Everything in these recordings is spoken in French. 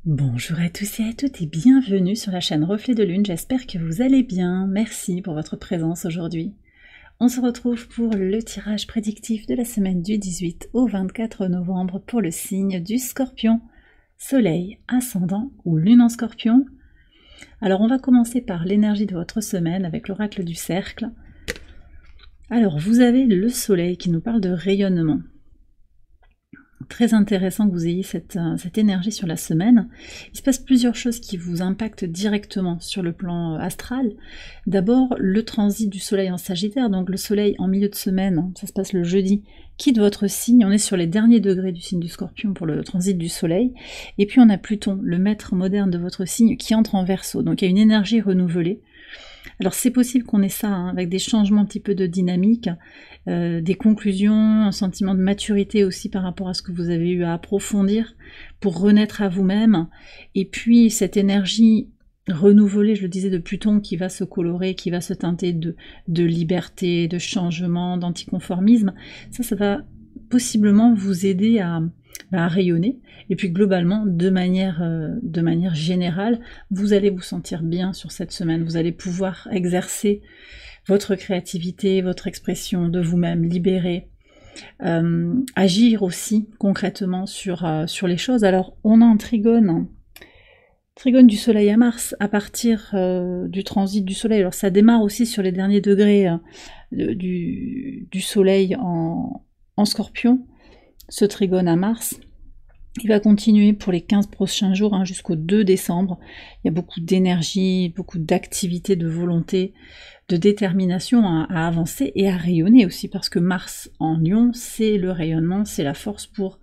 Bonjour à tous et à toutes et bienvenue sur la chaîne Reflet de Lune, j'espère que vous allez bien, merci pour votre présence aujourd'hui. On se retrouve pour le tirage prédictif de la semaine du 18 au 24 novembre pour le signe du Scorpion, Soleil, Ascendant ou Lune en Scorpion. Alors on va commencer par l'énergie de votre semaine avec l'oracle du cercle. Alors vous avez le Soleil qui nous parle de rayonnement. Très intéressant que vous ayez cette énergie sur la semaine. Il se passe plusieurs choses qui vous impactent directement sur le plan astral. D'abord, le transit du soleil en Sagittaire, donc le soleil en milieu de semaine, ça se passe le jeudi, quitte votre signe, on est sur les derniers degrés du signe du Scorpion pour le transit du soleil, et puis on a Pluton, le maître moderne de votre signe, qui entre en Verseau, donc il y a une énergie renouvelée. Alors c'est possible qu'on ait ça, avec des changements un petit peu de dynamique, des conclusions, un sentiment de maturité aussi par rapport à ce que vous avez eu à approfondir pour renaître à vous-même, et puis cette énergie renouvelée, je le disais, de Pluton qui va se colorer, qui va se teinter de liberté, de changement, d'anticonformisme, ça va possiblement vous aider à rayonner, et puis globalement, de manière générale, vous allez vous sentir bien sur cette semaine, vous allez pouvoir exercer votre créativité, votre expression de vous-même, libérer, agir aussi concrètement sur les choses. Alors on a un trigone du soleil à Mars à partir du transit du soleil, alors ça démarre aussi sur les derniers degrés du soleil en Scorpion, ce trigone à Mars. Il va continuer pour les 15 prochains jours, jusqu'au 2 décembre. Il y a beaucoup d'énergie, beaucoup d'activité, de volonté, de détermination à avancer et à rayonner aussi, parce que Mars en Lion, c'est le rayonnement, c'est la force pour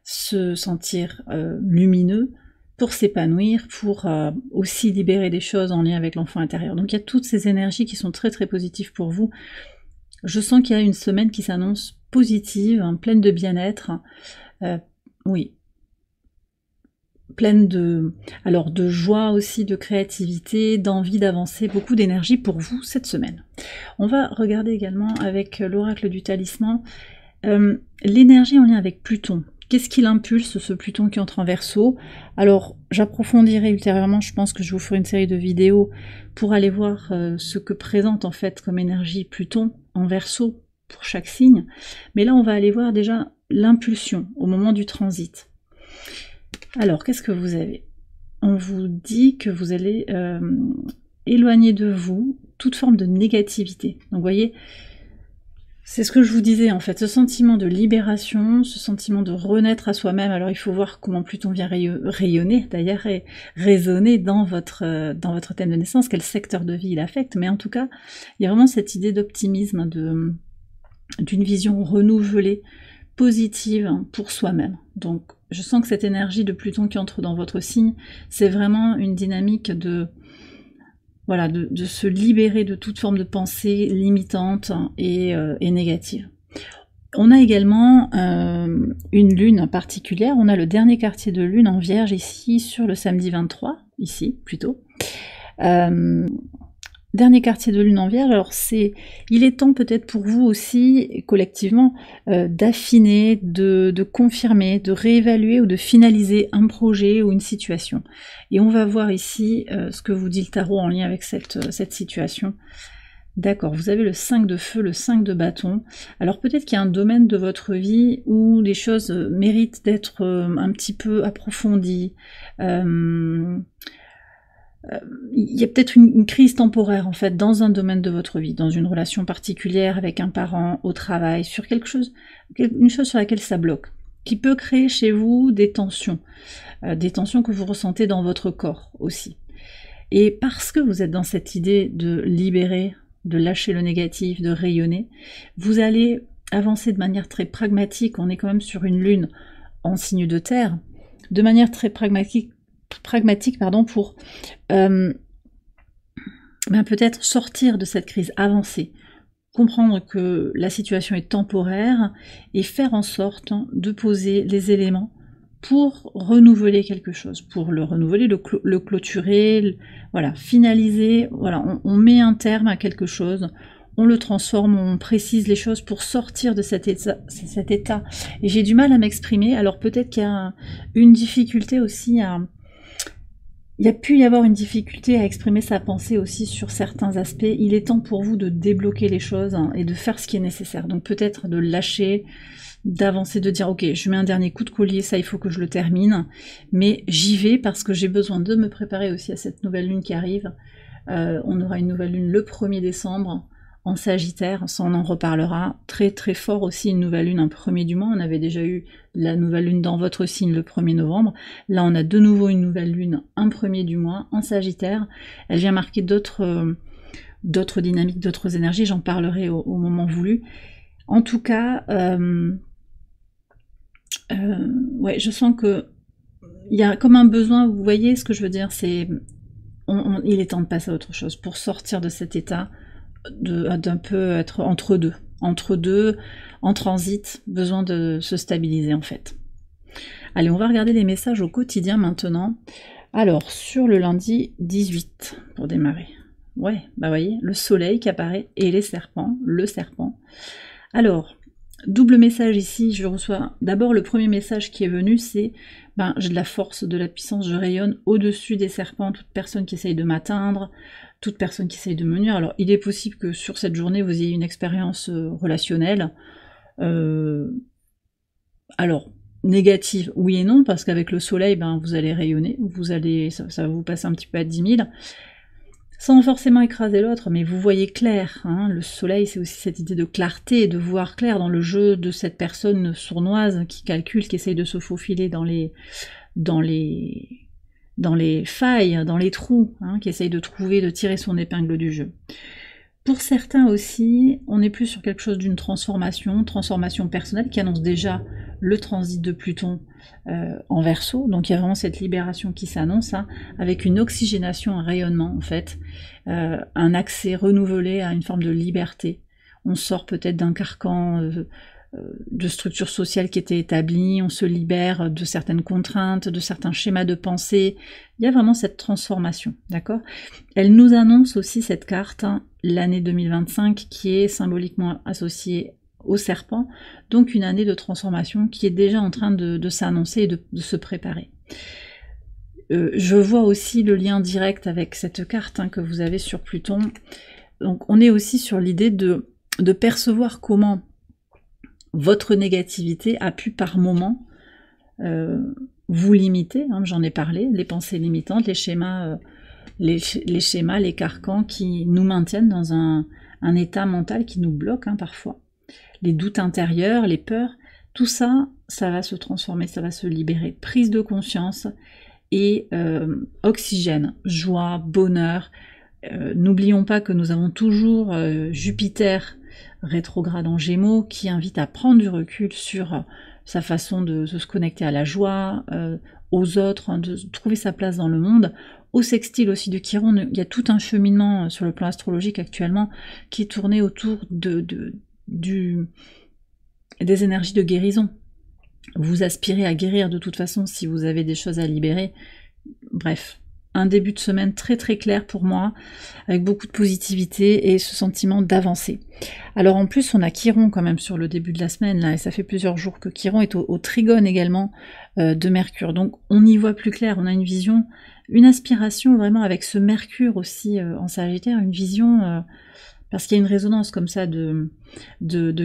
se sentir lumineux, pour s'épanouir, pour aussi libérer des choses en lien avec l'enfant intérieur. Donc il y a toutes ces énergies qui sont très très positives pour vous. Je sens qu'il y a une semaine qui s'annonce positive, pleine de bien-être. Oui, pleine de joie aussi, de créativité, d'envie d'avancer, beaucoup d'énergie pour vous cette semaine. On va regarder également avec l'oracle du talisman l'énergie en lien avec Pluton. Qu'est-ce qui l'impulse, ce Pluton qui entre en Verseau? Alors j'approfondirai ultérieurement, je pense que je vous ferai une série de vidéos pour aller voir ce que présente en fait comme énergie Pluton en Verseau pour chaque signe, mais là on va aller voir déjà l'impulsion au moment du transit. Alors, qu'est-ce que vous avez? On vous dit que vous allez éloigner de vous toute forme de négativité. Donc, vous voyez, c'est ce que je vous disais, en fait, ce sentiment de libération, ce sentiment de renaître à soi-même. Alors, il faut voir comment Pluton vient rayonner, d'ailleurs, et résonner dans votre thème de naissance, quel secteur de vie il affecte. Mais en tout cas, il y a vraiment cette idée d'optimisme, d'une vision renouvelée, positive pour soi-même. Donc, je sens que cette énergie de Pluton qui entre dans votre signe, c'est vraiment une dynamique de se libérer de toute forme de pensée limitante et négative. On a également une lune particulière, on a le dernier quartier de lune en Vierge ici sur le samedi 23, ici plutôt. Dernier quartier de lune en Vierge, alors il est temps peut-être pour vous aussi, collectivement, d'affiner, de confirmer, de réévaluer ou de finaliser un projet ou une situation. Et on va voir ici ce que vous dit le tarot en lien avec cette situation. D'accord, vous avez le 5 de feu, le 5 de bâton. Alors peut-être qu'il y a un domaine de votre vie où les choses méritent d'être un petit peu approfondies. Il y a peut-être une crise temporaire en fait dans un domaine de votre vie, dans une relation particulière avec un parent, au travail, sur une chose sur laquelle ça bloque, qui peut créer chez vous des tensions que vous ressentez dans votre corps aussi. Et parce que vous êtes dans cette idée de libérer, de lâcher le négatif, de rayonner, vous allez avancer de manière très pragmatique. On est quand même sur une lune en signe de terre, de manière très pragmatique pour peut-être sortir de cette crise, avancer, comprendre que la situation est temporaire et faire en sorte de poser les éléments pour renouveler quelque chose, pour le renouveler, le clôturer, voilà, finaliser, voilà, on met un terme à quelque chose, on le transforme, on précise les choses pour sortir de cet état. Et j'ai du mal à m'exprimer, alors peut-être qu'il y a une difficulté aussi Il y a pu y avoir une difficulté à exprimer sa pensée aussi sur certains aspects. Il est temps pour vous de débloquer les choses et de faire ce qui est nécessaire. Donc peut-être de lâcher, d'avancer, de dire ok, je mets un dernier coup de collier, ça il faut que je le termine, mais j'y vais parce que j'ai besoin de me préparer aussi à cette nouvelle lune qui arrive. On aura une nouvelle lune le 1er décembre en Sagittaire, ça on en reparlera. Très très fort aussi une nouvelle lune un 1er du mois, on avait déjà eu la nouvelle lune dans votre signe le 1er novembre, là on a de nouveau une nouvelle lune un 1er du mois en Sagittaire, elle vient marquer d'autres dynamiques, d'autres énergies, j'en parlerai au moment voulu. En tout cas, ouais, je sens que il y a comme un besoin, vous voyez ce que je veux dire, c'est il est temps de passer à autre chose pour sortir de cet état d'un peu être entre deux, en transit, besoin de se stabiliser en fait. Allez, on va regarder les messages au quotidien maintenant. Alors, sur le lundi 18, pour démarrer. Ouais, bah voyez, le soleil qui apparaît et les serpents, le serpent. Alors, double message ici, je reçois d'abord le premier message qui est venu, c'est j'ai de la force, de la puissance, je rayonne au-dessus des serpents, toute personne qui essaye de m'atteindre, toute personne qui essaye de me nuire. Alors il est possible que sur cette journée vous ayez une expérience relationnelle, alors négative, oui et non, parce qu'avec le soleil, vous allez rayonner, ça va vous passer un petit peu à 10 000, sans forcément écraser l'autre, mais vous voyez clair, hein. Le soleil c'est aussi cette idée de clarté, de voir clair dans le jeu de cette personne sournoise qui calcule, qui essaye de se faufiler dans les failles, dans les trous, hein, qui essaye de trouver, de tirer son épingle du jeu. Pour certains aussi, on est plus sur quelque chose d'une transformation personnelle qui annonce déjà le transit de Pluton en Verseau, donc il y a vraiment cette libération qui s'annonce, hein, avec une oxygénation, un rayonnement en fait, un accès renouvelé à une forme de liberté. On sort peut-être d'un carcan de structures sociales qui étaient établies, on se libère de certaines contraintes, de certains schémas de pensée. Il y a vraiment cette transformation, d'accord? Elle nous annonce aussi cette carte, hein, l'année 2025, qui est symboliquement associée au serpent, donc une année de transformation qui est déjà en train de s'annoncer et de se préparer. Je vois aussi le lien direct avec cette carte, hein, que vous avez sur Pluton. Donc on est aussi sur l'idée de percevoir comment votre négativité a pu par moment vous limiter, hein, j'en ai parlé, les pensées limitantes, les schémas, les carcans qui nous maintiennent dans un état mental qui nous bloque, hein, parfois. Les doutes intérieurs, les peurs, tout ça, ça va se transformer, ça va se libérer. Prise de conscience et oxygène, joie, bonheur. N'oublions pas que nous avons toujours Jupiter rétrograde en Gémeaux qui invite à prendre du recul sur sa façon de se connecter à la joie, aux autres, hein, de trouver sa place dans le monde. Au sextile aussi de Chiron, il y a tout un cheminement sur le plan astrologique actuellement qui est tourné autour des énergies de guérison. Vous aspirez à guérir de toute façon si vous avez des choses à libérer. Bref, un début de semaine très très clair pour moi, avec beaucoup de positivité et ce sentiment d'avancer. Alors en plus on a Chiron quand même sur le début de la semaine, là, et ça fait plusieurs jours que Chiron est au trigone également de Mercure. Donc on y voit plus clair, on a une vision, une aspiration vraiment avec ce Mercure aussi en Sagittaire, une vision... parce qu'il y a une résonance comme ça de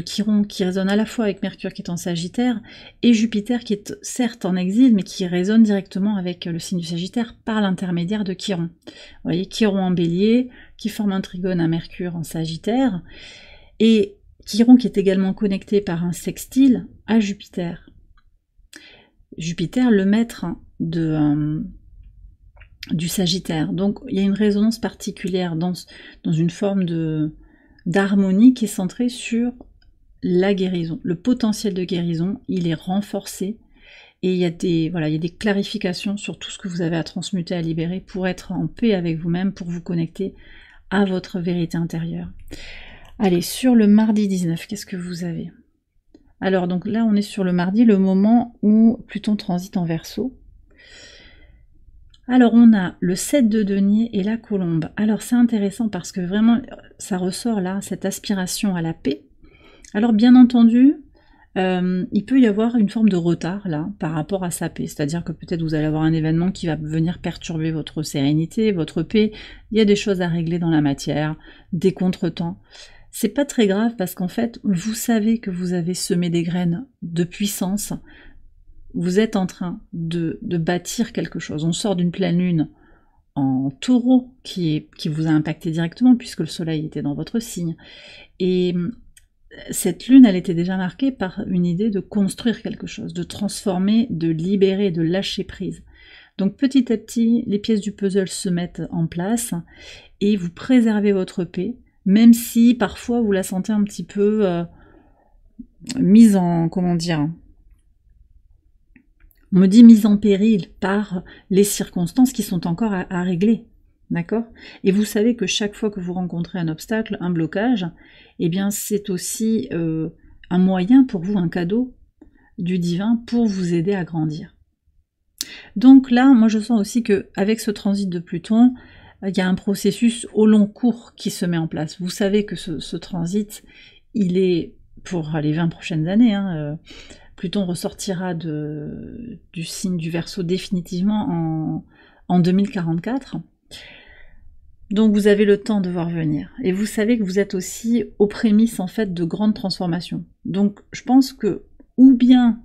Chiron qui résonne à la fois avec Mercure qui est en Sagittaire et Jupiter qui est certes en exil mais qui résonne directement avec le signe du Sagittaire par l'intermédiaire de Chiron. Vous voyez, Chiron en Bélier qui forme un trigone à Mercure en Sagittaire et Chiron qui est également connecté par un sextile à Jupiter. Jupiter, le maître du Sagittaire. Donc il y a une résonance particulière dans une forme d'harmonie qui est centrée sur la guérison. Le potentiel de guérison, il est renforcé et il y a des clarifications sur tout ce que vous avez à transmuter, à libérer pour être en paix avec vous-même, pour vous connecter à votre vérité intérieure. Allez, sur le mardi 19, qu'est-ce que vous avez? Alors donc là on est sur le mardi, le moment où Pluton transite en Verseau. Alors on a le 7 de denier et la colombe. Alors c'est intéressant parce que vraiment ça ressort là, cette aspiration à la paix. Alors bien entendu, il peut y avoir une forme de retard là par rapport à sa paix, c'est-à-dire que peut-être vous allez avoir un événement qui va venir perturber votre sérénité, votre paix, il y a des choses à régler dans la matière, des contretemps. C'est pas très grave parce qu'en fait, vous savez que vous avez semé des graines de puissance, vous êtes en train de bâtir quelque chose. On sort d'une pleine lune en taureau qui vous a impacté directement puisque le soleil était dans votre signe. Et cette lune, elle était déjà marquée par une idée de construire quelque chose, de transformer, de libérer, de lâcher prise. Donc petit à petit, les pièces du puzzle se mettent en place et vous préservez votre paix, même si parfois vous la sentez un petit peu mise en, comment dire, on me dit mise en péril par les circonstances qui sont encore à régler. D'accord? Et vous savez que chaque fois que vous rencontrez un obstacle, un blocage, eh bien c'est aussi un moyen pour vous, un cadeau du divin pour vous aider à grandir. Donc là, moi je sens aussi qu'avec ce transit de Pluton, il y a un processus au long cours qui se met en place. Vous savez que ce transit, il est pour les 20 prochaines années, Pluton ressortira du signe du Verseau définitivement en 2044. Donc vous avez le temps de voir venir. Et vous savez que vous êtes aussi aux prémices en fait de grandes transformations. Donc je pense que ou bien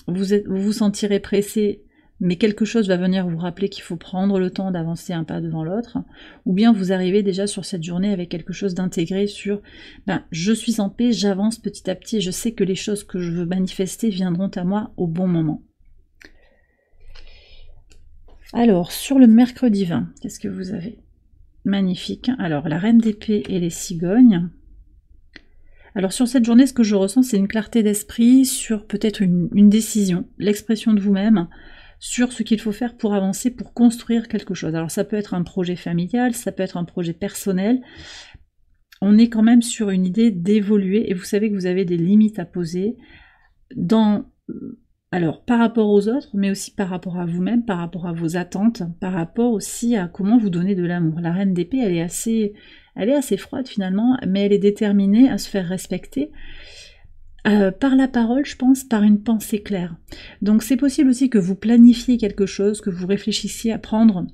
vous vous sentirez pressé, mais quelque chose va venir vous rappeler qu'il faut prendre le temps d'avancer un pas devant l'autre, ou bien vous arrivez déjà sur cette journée avec quelque chose d'intégré sur je suis en paix, j'avance petit à petit, je sais que les choses que je veux manifester viendront à moi au bon moment. Alors, sur le mercredi 20, qu'est-ce que vous avez ? Magnifique. Alors, la reine d'épée et les cigognes. Alors, sur cette journée, ce que je ressens, c'est une clarté d'esprit sur peut-être une décision, l'expression de vous-même, sur ce qu'il faut faire pour avancer, pour construire quelque chose. Alors, ça peut être un projet familial, ça peut être un projet personnel. On est quand même sur une idée d'évoluer, et vous savez que vous avez des limites à poser alors, par rapport aux autres, mais aussi par rapport à vous-même, par rapport à vos attentes, par rapport aussi à comment vous donner de l'amour. La reine d'épée, elle est assez froide finalement, mais elle est déterminée à se faire respecter par la parole, je pense, par une pensée claire. Donc c'est possible aussi que vous planifiez quelque chose, que vous réfléchissiez à prendre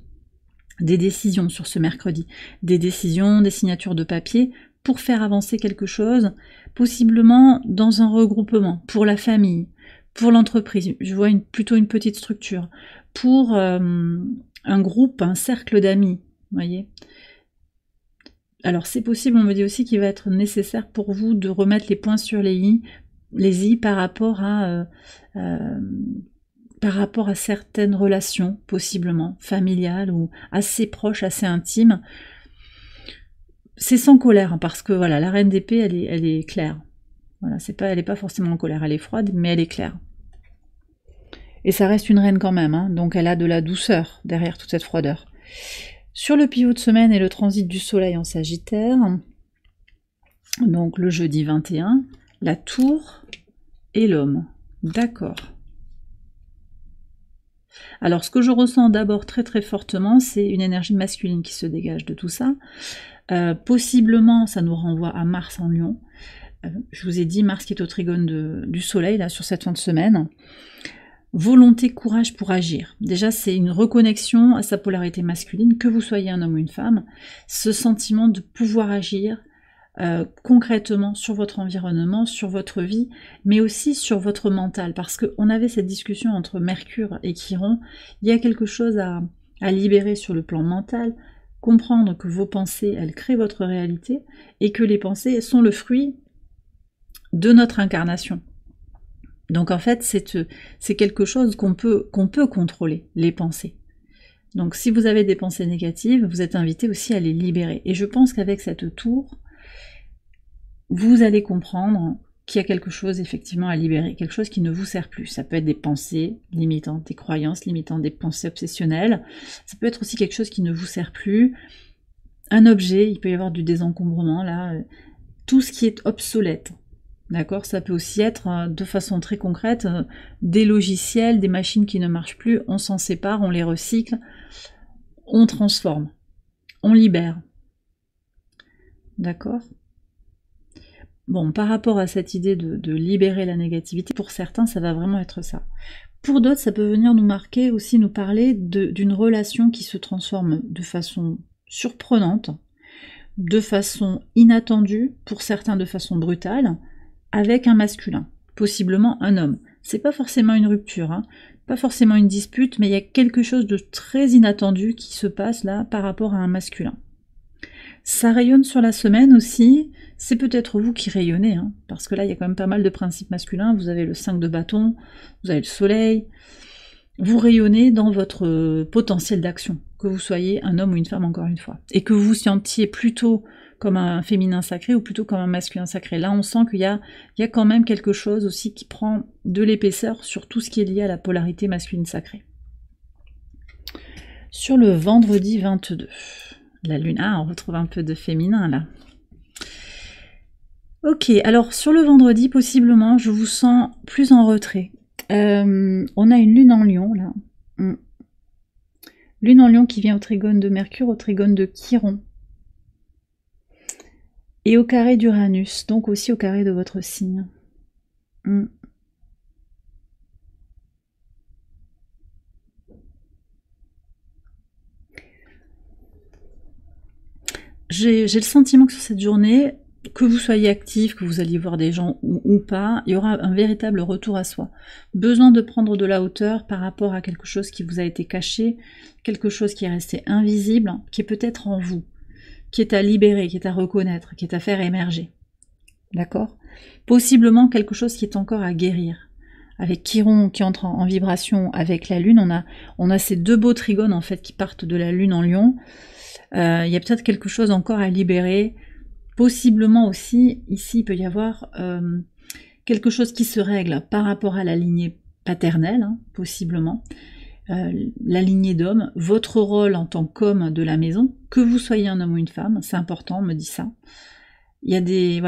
des décisions sur ce mercredi, des décisions, des signatures de papier, pour faire avancer quelque chose, possiblement dans un regroupement, pour la famille, pour l'entreprise, je vois plutôt une petite structure, pour un groupe, un cercle d'amis, voyez. Alors c'est possible, on me dit aussi qu'il va être nécessaire pour vous de remettre les points sur les i par rapport à certaines relations, possiblement familiales ou assez proches, assez intimes. C'est sans colère, parce que voilà, la reine d'épée, elle est claire. Voilà, elle n'est pas forcément en colère, elle est froide, mais elle est claire. Et ça reste une reine quand même, donc elle a de la douceur derrière toute cette froideur. Sur le pivot de semaine et le transit du soleil en Sagittaire, donc le jeudi 21, la tour et l'homme. D'accord. Alors ce que je ressens d'abord très très fortement, c'est une énergie masculine qui se dégage de tout ça. Possiblement, ça nous renvoie à Mars en Lion. Je vous ai dit, Mars qui est au trigone du soleil, là, sur cette fin de semaine. Volonté, courage pour agir. Déjà, c'est une reconnexion à sa polarité masculine, que vous soyez un homme ou une femme. Ce sentiment de pouvoir agir concrètement sur votre environnement, sur votre vie, mais aussi sur votre mental. Parce qu'on avait cette discussion entre Mercure et Chiron. Il y a quelque chose à libérer sur le plan mental, comprendre que vos pensées, elles créent votre réalité, et que les pensées sont le fruit de notre incarnation. Donc en fait, c'est quelque chose qu'on peut contrôler, les pensées. Donc si vous avez des pensées négatives, vous êtes invité aussi à les libérer. Et je pense qu'avec cette tour, vous allez comprendre qu'il y a quelque chose effectivement à libérer, quelque chose qui ne vous sert plus. Ça peut être des pensées limitantes, des croyances limitantes, des pensées obsessionnelles. Ça peut être aussi quelque chose qui ne vous sert plus. Un objet, il peut y avoir du désencombrement là. Tout ce qui est obsolète. D'accord, ça peut aussi être de façon très concrète des logiciels, des machines qui ne marchent plus, on s'en sépare, on les recycle, on transforme, on libère. D'accord. Bon, par rapport à cette idée de libérer la négativité, pour certains, ça va vraiment être ça. Pour d'autres, ça peut venir nous marquer, aussi nous parler d'une relation qui se transforme de façon surprenante, de façon inattendue, pour certains de façon brutale, avec un masculin, possiblement un homme. C'est pas forcément une rupture, hein, pas forcément une dispute, mais il y a quelque chose de très inattendu qui se passe là par rapport à un masculin. Ça rayonne sur la semaine aussi, c'est peut-être vous qui rayonnez, hein, parce que là il y a quand même pas mal de principes masculins, vous avez le 5 de bâton, vous avez le soleil, vous rayonnez dans votre potentiel d'action, que vous soyez un homme ou une femme encore une fois, et que vous vous sentiez plutôt comme un féminin sacré ou plutôt comme un masculin sacré. Là on sent qu'il y a quand même quelque chose aussi qui prend de l'épaisseur sur tout ce qui est lié à la polarité masculine sacrée. Sur le vendredi 22, la lune, on retrouve un peu de féminin là. Ok, alors sur le vendredi, possiblement, je vous sens plus en retrait. On a une lune en lion, là. Lune en lion qui vient au trigone de Mercure, au trigone de Chiron. Et au carré d'Uranus, donc aussi au carré de votre signe. J'ai le sentiment que sur cette journée, que vous soyez actif, que vous alliez voir des gens ou pas, il y aura un véritable retour à soi. Besoin de prendre de la hauteur par rapport à quelque chose qui vous a été caché, quelque chose qui est resté invisible, qui est peut-être en vous, qui est à libérer, qui est à reconnaître, qui est à faire émerger. D'accord ? Possiblement quelque chose qui est encore à guérir. Avec Chiron qui entre en vibration avec la Lune, on a ces deux beaux trigones en fait qui partent de la Lune en Lion. Il y a peut-être quelque chose encore à libérer. Possiblement aussi, ici, il peut y avoir quelque chose qui se règle par rapport à la lignée paternelle, hein, possiblement, la lignée d'homme, votre rôle en tant qu'homme de la maison, que vous soyez un homme ou une femme, c'est important, on me dit ça. Il y a des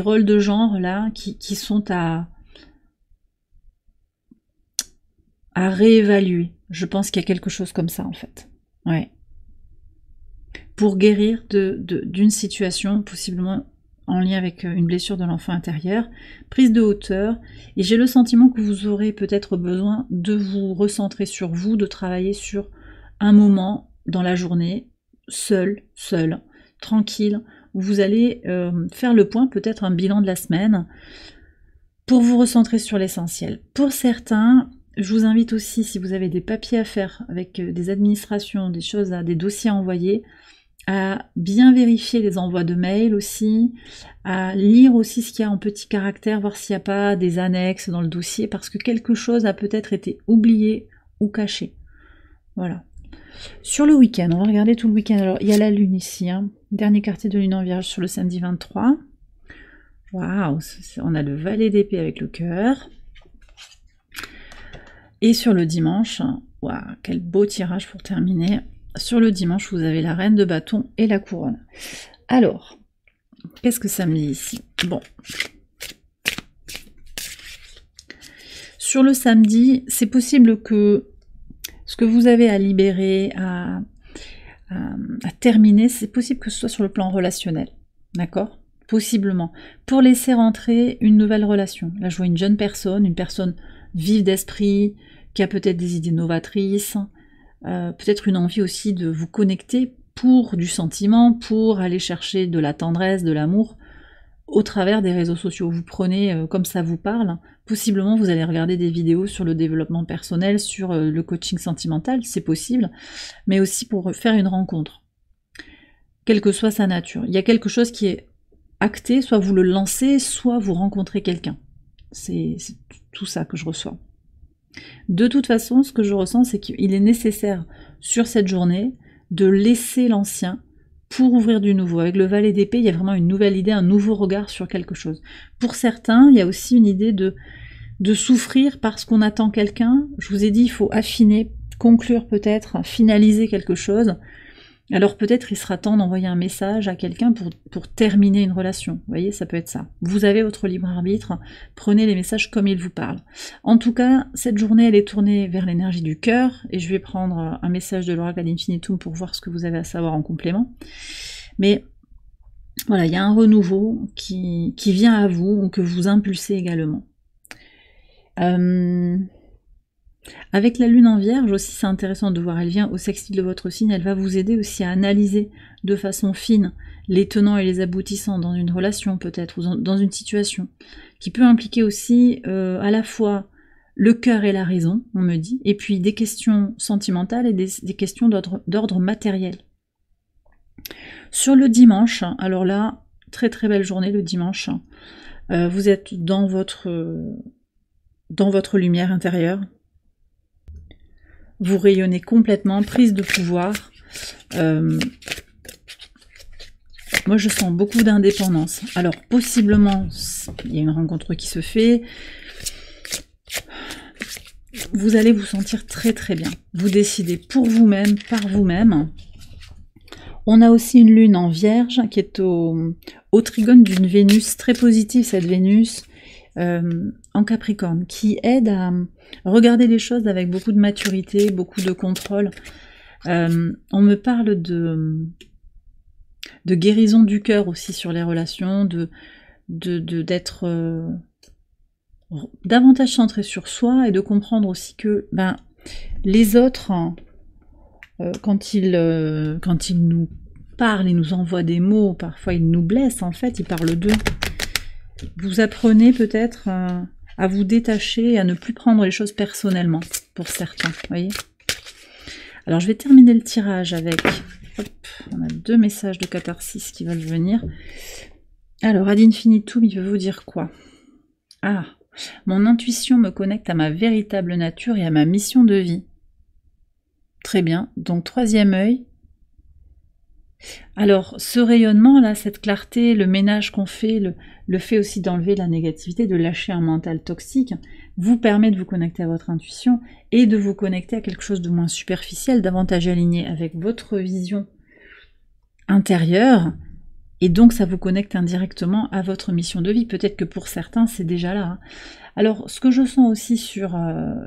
rôles de genre là qui sont à réévaluer. Je pense qu'il y a quelque chose comme ça en fait. Ouais. Pour guérir d'une situation, possiblement en lien avec une blessure de l'enfant intérieur, prise de hauteur, et j'ai le sentiment que vous aurez peut-être besoin de vous recentrer sur vous, de travailler sur un moment dans la journée, seul, tranquille, où vous allez faire le point, peut-être un bilan de la semaine, pour vous recentrer sur l'essentiel. Pour certains, je vous invite aussi, si vous avez des papiers à faire avec des administrations, des choses, des dossiers à envoyer, à bien vérifier les envois de mails aussi, à lire aussi ce qu'il y a en petit caractère, voir s'il n'y a pas des annexes dans le dossier, parce que quelque chose a peut-être été oublié ou caché. Voilà. Sur le week-end, on va regarder tout le week-end. Alors, il y a la lune ici, hein. Dernier quartier de lune en Vierge sur le samedi 23. Waouh, on a le valet d'épée avec le cœur. Et sur le dimanche, waouh, quel beau tirage pour terminer. Sur le dimanche, vous avez la reine de bâton et la couronne. Alors, qu'est-ce que ça me dit ici? Bon. Sur le samedi, c'est possible que ce que vous avez à libérer, à terminer, c'est possible que ce soit sur le plan relationnel. D'accord? Possiblement. Pour laisser rentrer une nouvelle relation. Là, je vois une jeune personne, une personne vive d'esprit, qui a peut-être des idées novatrices, peut-être une envie aussi de vous connecter pour du sentiment, pour aller chercher de la tendresse, de l'amour, au travers des réseaux sociaux. Vous prenez comme ça vous parle, possiblement vous allez regarder des vidéos sur le développement personnel, sur le coaching sentimental, c'est possible, mais aussi pour faire une rencontre, quelle que soit sa nature. Il y a quelque chose qui est acté, soit vous le lancez, soit vous rencontrez quelqu'un. C'est tout ça que je reçois. De toute façon, ce que je ressens, c'est qu'il est nécessaire sur cette journée de laisser l'ancien pour ouvrir du nouveau. Avec le valet d'épée, il y a vraiment une nouvelle idée, un nouveau regard sur quelque chose. Pour certains, il y a aussi une idée de souffrir parce qu'on attend quelqu'un. Je vous ai dit, il faut affiner, conclure peut-être, finaliser quelque chose. Alors peut-être il sera temps d'envoyer un message à quelqu'un pour terminer une relation. Vous voyez, ça peut être ça. Vous avez votre libre arbitre, prenez les messages comme ils vous parlent. En tout cas, cette journée, elle est tournée vers l'énergie du cœur, et je vais prendre un message de l'oracle ad infinitum pour voir ce que vous avez à savoir en complément. Mais Voilà, il y a un renouveau qui vient à vous ou que vous impulsez également. Avec la lune en vierge aussi, c'est intéressant de voir, elle vient au sextile de votre signe, elle va vous aider aussi à analyser de façon fine les tenants et les aboutissants dans une relation peut-être, ou dans une situation, qui peut impliquer aussi à la fois le cœur et la raison, on me dit, et puis des questions sentimentales et des questions d'ordre matériel. Sur le dimanche, alors là, très très belle journée le dimanche, vous êtes dans votre lumière intérieure, vous rayonnez complètement, prise de pouvoir. Moi je sens beaucoup d'indépendance. Alors possiblement, il y a une rencontre qui se fait, vous allez vous sentir très très bien. Vous décidez pour vous-même, par vous-même. On a aussi une lune en vierge qui est au trigone d'une Vénus, très positive cette Vénus, en Capricorne, qui aide à regarder les choses avec beaucoup de maturité, beaucoup de contrôle. On me parle de guérison du cœur aussi sur les relations, d'être davantage centré sur soi et de comprendre aussi que les autres, quand ils nous parlent et nous envoient des mots, parfois ils nous blessent en fait, ils parlent d'eux. Vous apprenez peut-être à vous détacher et à ne plus prendre les choses personnellement, pour certains, vous voyez. Alors je vais terminer le tirage avec, hop, on a 2 messages de catharsis qui veulent venir. Alors ad infinitum, il veut vous dire quoi? Ah, mon intuition me connecte à ma véritable nature et à ma mission de vie. Très bien, donc 3e œil. Alors, ce rayonnement-là, cette clarté, le ménage qu'on fait, le fait aussi d'enlever la négativité, de lâcher un mental toxique, vous permet de vous connecter à votre intuition et de vous connecter à quelque chose de moins superficiel, davantage aligné avec votre vision intérieure, et donc ça vous connecte indirectement à votre mission de vie. Peut-être que pour certains, c'est déjà là. Alors, ce que je sens aussi sur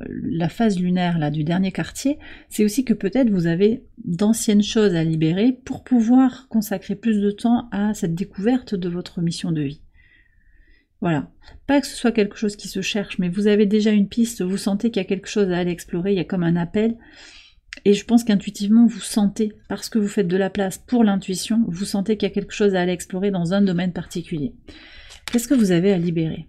la phase lunaire là, du dernier quartier, c'est aussi que peut-être vous avez d'anciennes choses à libérer pour pouvoir consacrer plus de temps à cette découverte de votre mission de vie. Voilà. Pas que ce soit quelque chose qui se cherche, mais vous avez déjà une piste, vous sentez qu'il y a quelque chose à aller explorer, il y a comme un appel. Et je pense qu'intuitivement, vous sentez, parce que vous faites de la place pour l'intuition, vous sentez qu'il y a quelque chose à aller explorer dans un domaine particulier. Qu'est-ce que vous avez à libérer ?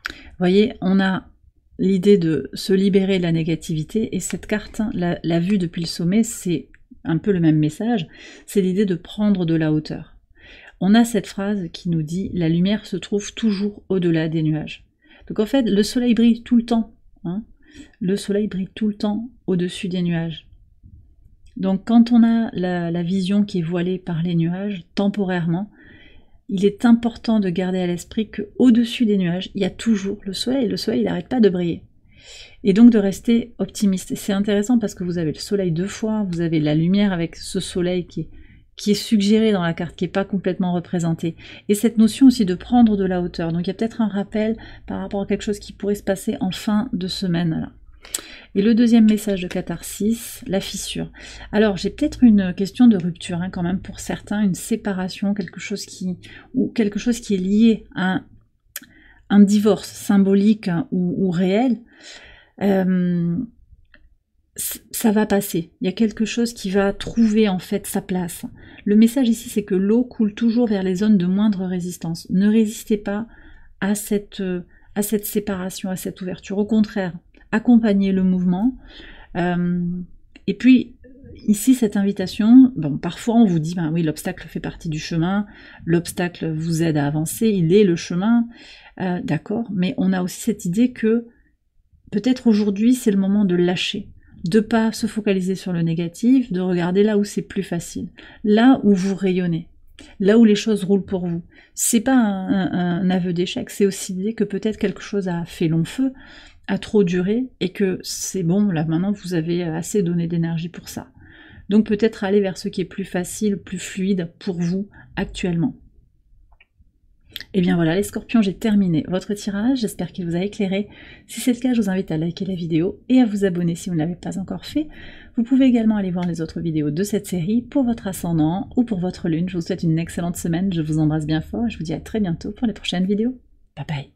Vous voyez, on a l'idée de se libérer de la négativité, et cette carte, la vue depuis le sommet, c'est un peu le même message, c'est l'idée de prendre de la hauteur. On a cette phrase qui nous dit « la lumière se trouve toujours au-delà des nuages ». Donc en fait, le soleil brille tout le temps, hein. Le soleil brille tout le temps au-dessus des nuages. Donc quand on a la vision qui est voilée par les nuages, temporairement, il est important de garder à l'esprit qu'au-dessus des nuages, il y a toujours le soleil il n'arrête pas de briller. Et donc de rester optimiste. Et c'est intéressant parce que vous avez le soleil 2 fois, vous avez la lumière avec ce soleil qui est suggéré dans la carte, qui n'est pas complètement représenté. Et cette notion aussi de prendre de la hauteur. Donc il y a peut-être un rappel par rapport à quelque chose qui pourrait se passer en fin de semaine. Là. Et le deuxième message de catharsis, la fissure. Alors j'ai peut-être une question de rupture hein, quand même pour certains, une séparation, quelque chose qui est lié à un divorce symbolique hein, ou réel. Ça va passer, il y a quelque chose qui va trouver en fait sa place. Le message ici c'est que l'eau coule toujours vers les zones de moindre résistance. Ne résistez pas à cette séparation, à cette ouverture. Au contraire, accompagnez le mouvement. Et puis ici cette invitation, bon parfois on vous dit ben oui l'obstacle fait partie du chemin, l'obstacle vous aide à avancer, il est le chemin, d'accord, mais on a aussi cette idée que peut-être aujourd'hui c'est le moment de lâcher. De pas se focaliser sur le négatif, de regarder là où c'est plus facile, là où vous rayonnez, là où les choses roulent pour vous. C'est pas un aveu d'échec, c'est aussi l'idée que peut-être quelque chose a fait long feu, a trop duré, et que c'est bon, là maintenant vous avez assez donné d'énergie pour ça. Donc peut-être aller vers ce qui est plus facile, plus fluide pour vous actuellement. Et bien voilà les scorpions, j'ai terminé votre tirage, j'espère qu'il vous a éclairé. Si c'est le cas, je vous invite à liker la vidéo et à vous abonner si vous ne l'avez pas encore fait. Vous pouvez également aller voir les autres vidéos de cette série pour votre ascendant ou pour votre lune. Je vous souhaite une excellente semaine, je vous embrasse bien fort et je vous dis à très bientôt pour les prochaines vidéos. Bye bye.